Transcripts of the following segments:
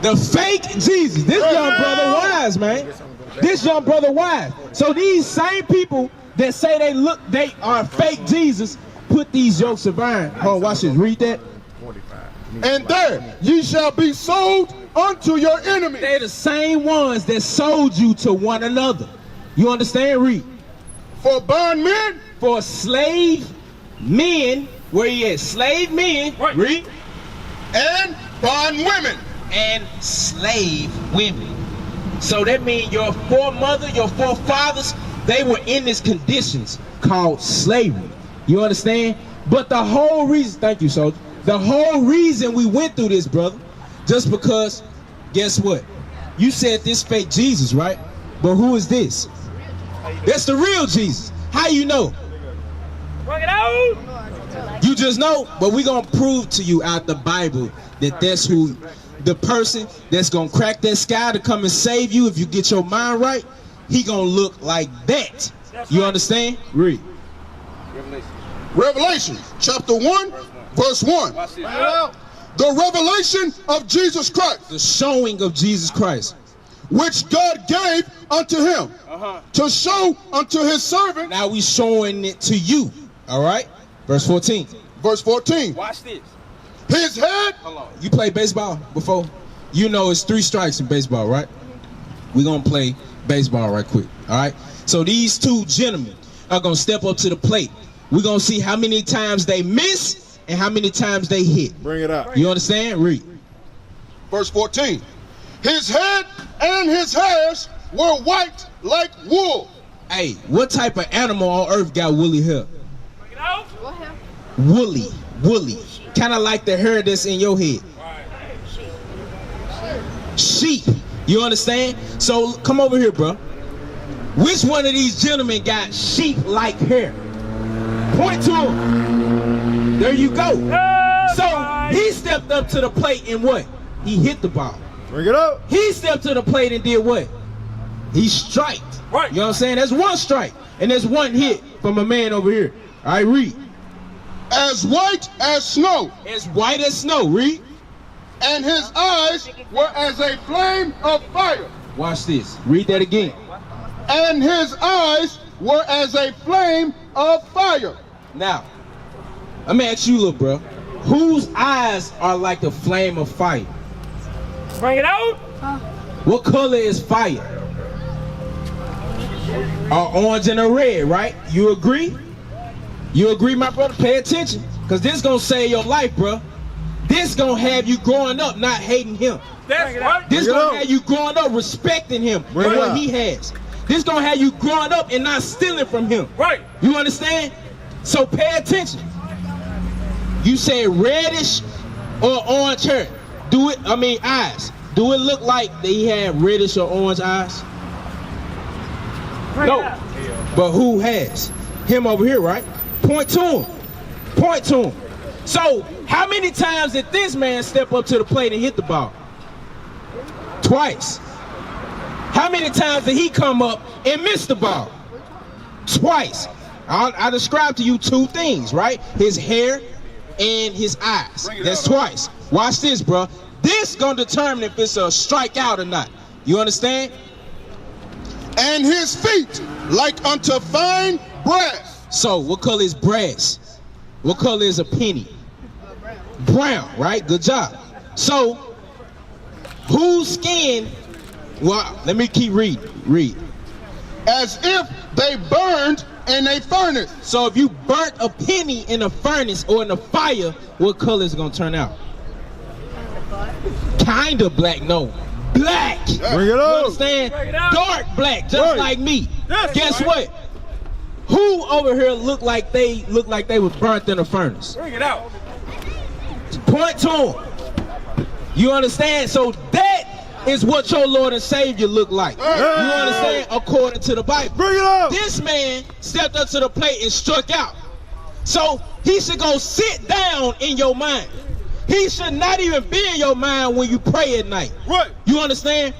The fake Jesus. This young brother wise, man. This young brother wise. So these same people that say they are fake Jesus put these yokes of iron. Hold on, watch this. Read that. And there ye shall be sold unto your enemy. They're the same ones that sold you to one another. You understand? Read. For bondmen, for slave men, where he at? Slave men. Right. Read. And bondwomen. And slave women. So that means your forefather, your forefathers, they were in these conditions called slavery. You understand? But the whole reason, thank you, soldier. The whole reason we went through this, brother, just because, guess what? You said this fake Jesus, right? But who is this? That's the real Jesus. How you know? Bring it out. You just know, but we're going to prove to you out the Bible that that's who, the person that's going to crack that sky to come and save you if you get your mind right, he going to look like that. You understand? Read. Revelation chapter 1, verse 1. The revelation of Jesus Christ. The showing of Jesus Christ. Which God gave unto him to show unto his servant. Now we showing it to you. All right? Verse 14. Verse 14. Watch this. His head. Hold on. You played baseball before? You know it's 3 strikes in baseball, right? We're going to play baseball right quick. All right? So these two gentlemen are going to step up to the plate. We're going to see how many times they miss and how many times they hit. Bring it up. You understand? Read. Verse 14. His head and his hairs were white like wool. Hey, what type of animal on earth got woolly hair? Bring it out. Woolly. Kind of like the hair that's in your head. Sheep. You understand? So come over here, bro. Which one of these gentlemen got sheep-like hair? Point to him. There you go. So he stepped up to the plate and what? He hit the ball. Bring it up. He stepped to the plate and did what? He striked. Right. You know what I'm saying? That's one strike. And there's one hit from a man over here. All right, read. As white as snow. As white as snow. Read. And his eyes were as a flame of fire. Watch this. Read that again. And his eyes were as a flame of fire. Now, let me ask you, little bro. Whose eyes are like the flame of fire? Bring it out. What color is fire? Orange and a red, right? You agree? You agree, my brother? Pay attention. Because this going to save your life, bro. This going to have you growing up not hating him. That's right. This going to have you growing up respecting him and what he has. This going to have you growing up and not stealing from him. Right. You understand? So pay attention. You say reddish or orange hair. Eyes. Do it look like he had reddish or orange eyes? No. But who has? Him over here, right? Point to him. Point to him. So, how many times did this man step up to the plate and hit the ball? Twice. How many times did he come up and miss the ball? Twice. I described to you 2 things, right? His hair and his eyes. That's twice. Watch this, bro. This gonna determine if it's a strikeout or not. You understand? And his feet like unto fine brass. So, what color is brass? What color is a penny? Brown, right? Good job. So, whose skin? Well, let me keep reading. Read. As if they burned in a furnace. So, if you burnt a penny in a furnace or in a fire, what color is it gonna turn out? Kinda black. No, black. Bring it You up. understand? Dark black, just like me. Guess what? Who over here look like they was burnt in a furnace? Bring it out. Point to him. You understand? So that is what your Lord and Savior look like. You understand? According to the Bible. Bring it up. This man stepped up to the plate and struck out. So he should go sit down in your mind. He should not even be in your mind when you pray at night. Right. You understand?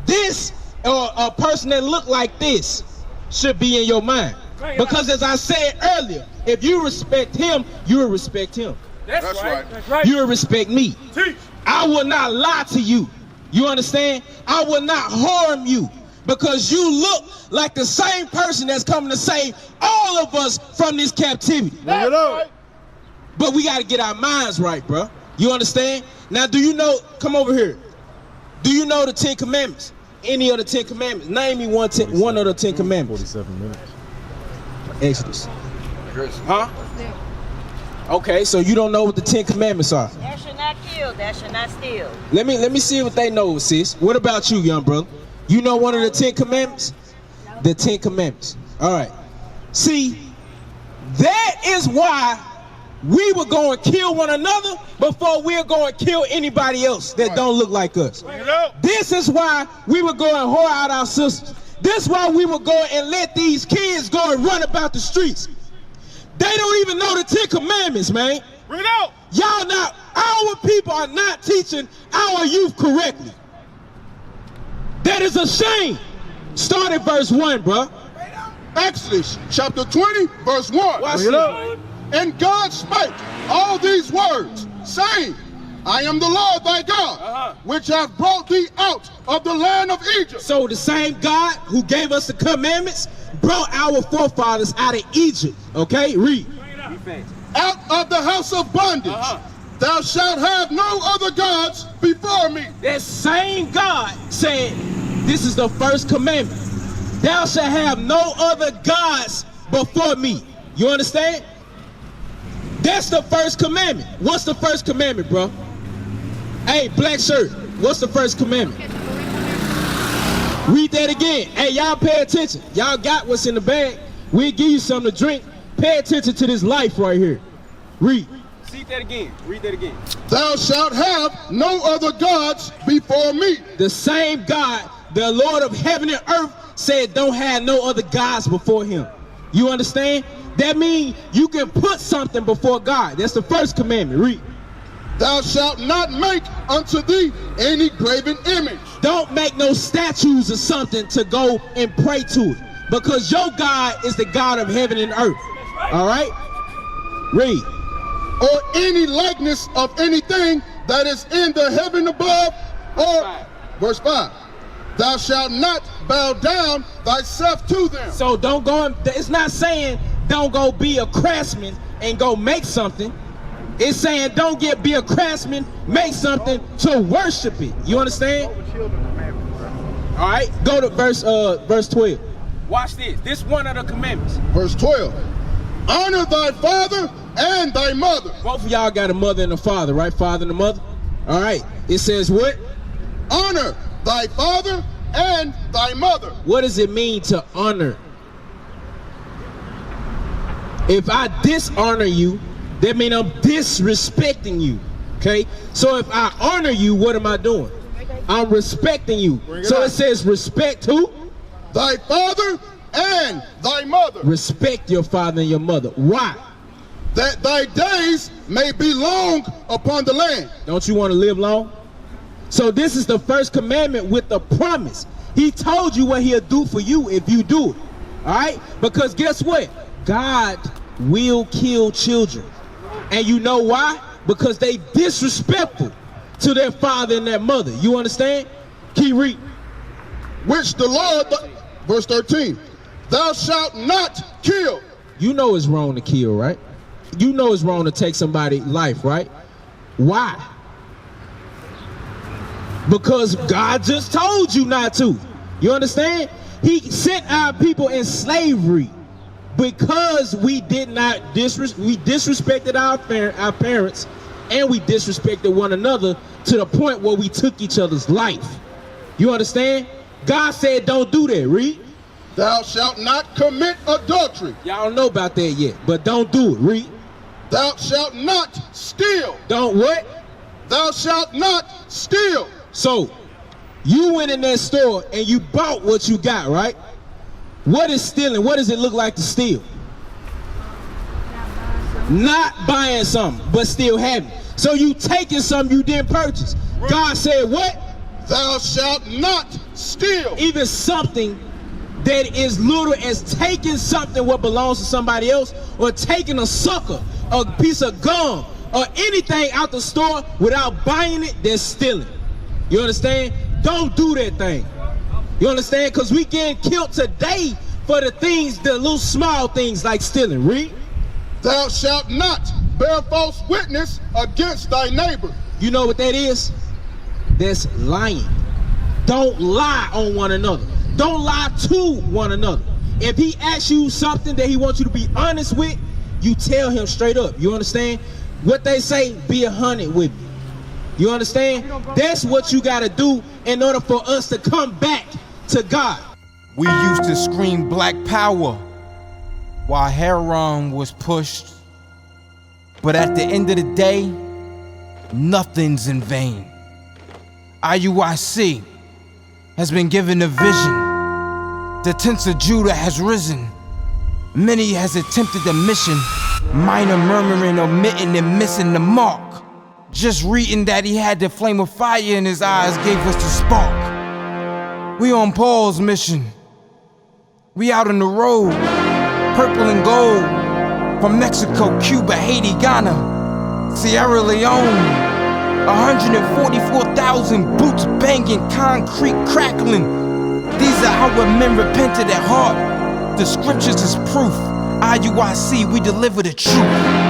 This a person that look like this should be in your mind. Because as I said earlier, if you respect him, you will respect him. That's right. That's right. You will respect me. Teach. I will not lie to you. You understand? I will not harm you because you look like the same person that's coming to save all of us from this captivity. Bring it up. But we got to get our minds right, bro. You understand? Now, do you know, come over here. Do you know the 10 Commandments? Any of the 10 Commandments? Name me one of the 10 Commandments. 47 minutes. Exodus. Huh? Okay, so you don't know what the 10 Commandments are. Thou shalt not kill, thou shalt not steal. Let me see what they know, sis. What about you, young brother? You know one of the 10 Commandments? The 10 Commandments. All right. See, that is why we were going to kill one another before we're going to kill anybody else that don't look like us. This is why we were going to whore out our sisters. This is why we were going and let these kids go and run about the streets. They don't even know the 10 Commandments, man. Bring it out. Y'all not, our people are not teaching our youth correctly. That is a shame. Start at verse 1, bro. Exodus chapter 20, verse 1. Watch it. And God spake all these words, saying, I am the Lord thy God, which hath brought thee out of the land of Egypt. So the same God who gave us the commandments brought our forefathers out of Egypt. Okay, read. Out of the house of bondage. Thou shalt have no other gods before me. That same God said, this is the first commandment. Thou shalt have no other gods before me. You understand? That's the first commandment. What's the first commandment, bro? Hey, black shirt, what's the first commandment? Read that again. Hey, y'all pay attention. Y'all got what's in the bag. We'll give you something to drink. Pay attention to this life right here. Read. See that again. Read that again. Thou shalt have no other gods before me. The same God, the Lord of heaven and earth, said don't have no other gods before him. You understand? That means you can put something before God. That's the first commandment. Read. Thou shalt not make unto thee any graven image. Don't make no statues or something to go and pray to it. Because your God is the God of heaven and earth. All right? Read. Or any likeness of anything that is in the heaven above. Or, verse 5. Thou shalt not bow down thyself to them. So don't go, it's not saying don't go be a craftsman and go make something. It's saying don't be a craftsman, make something to worship it. You understand? All right, go to verse 12. Watch this. This one of the commandments. Verse 12. Honor thy father and thy mother. Both of y'all got a mother and a father, right? Father and a mother. All right. It says what? Honor thy father and thy mother. What does it mean to honor? If I dishonor you, that means I'm disrespecting you. Okay? So if I honor you, what am I doing? I'm respecting you. So it says respect who? Thy father and thy mother. Respect your father and your mother. Why? That thy days may be long upon the land. Don't you want to live long? So this is the first commandment with the promise. He told you what he'll do for you if you do it. All right? Because guess what? God will kill children. And you know why? Because they disrespectful to their father and their mother. You understand? Keep reading. Which the Lord, verse 13, thou shalt not kill. You know it's wrong to kill, right? You know it's wrong to take somebody's life, right? Why? Because God just told you not to. You understand? He sent our people in slavery because we did not we disrespected our parents, and we disrespected one another to the point where we took each other's life. You understand? God said don't do that. Read. Thou shalt not commit adultery. Y'all don't know about that yet, but don't do it. Read. Thou shalt not steal. Don't what? Thou shalt not steal. So, you went in that store and you bought what you got, right? What is stealing? What does it look like to steal? Not buying something, but still having. So you taking something you didn't purchase. God said what? Thou shalt not steal. Even something that is little as taking something what belongs to somebody else, or taking a sucker, a piece of gum, or anything out the store without buying it, that's stealing. You understand? Don't do that thing. You understand? Because we getting killed today for the things, the little small things like stealing. Read. Thou shalt not bear false witness against thy neighbor. You know what that is? That's lying. Don't lie on one another. Don't lie to one another. If he asks you something that he wants you to be honest with, you tell him straight up. You understand? What they say, be 100 with me. You understand? That's what you got to do in order for us to come back to God. We used to scream black power while heroin was pushed. But at the end of the day, nothing's in vain. IUIC has been given a vision. The tents of Judah has risen. Many has attempted the mission. Minor murmuring, omitting, and missing the mark. Just reading that he had the flame of fire in his eyes gave us the spark. We on Paul's mission. We out on the road, purple and gold. From Mexico, Cuba, Haiti, Ghana, Sierra Leone. 144,000 boots banging, concrete crackling. These are our men repented at heart. The scriptures is proof. IUIC, we deliver the truth.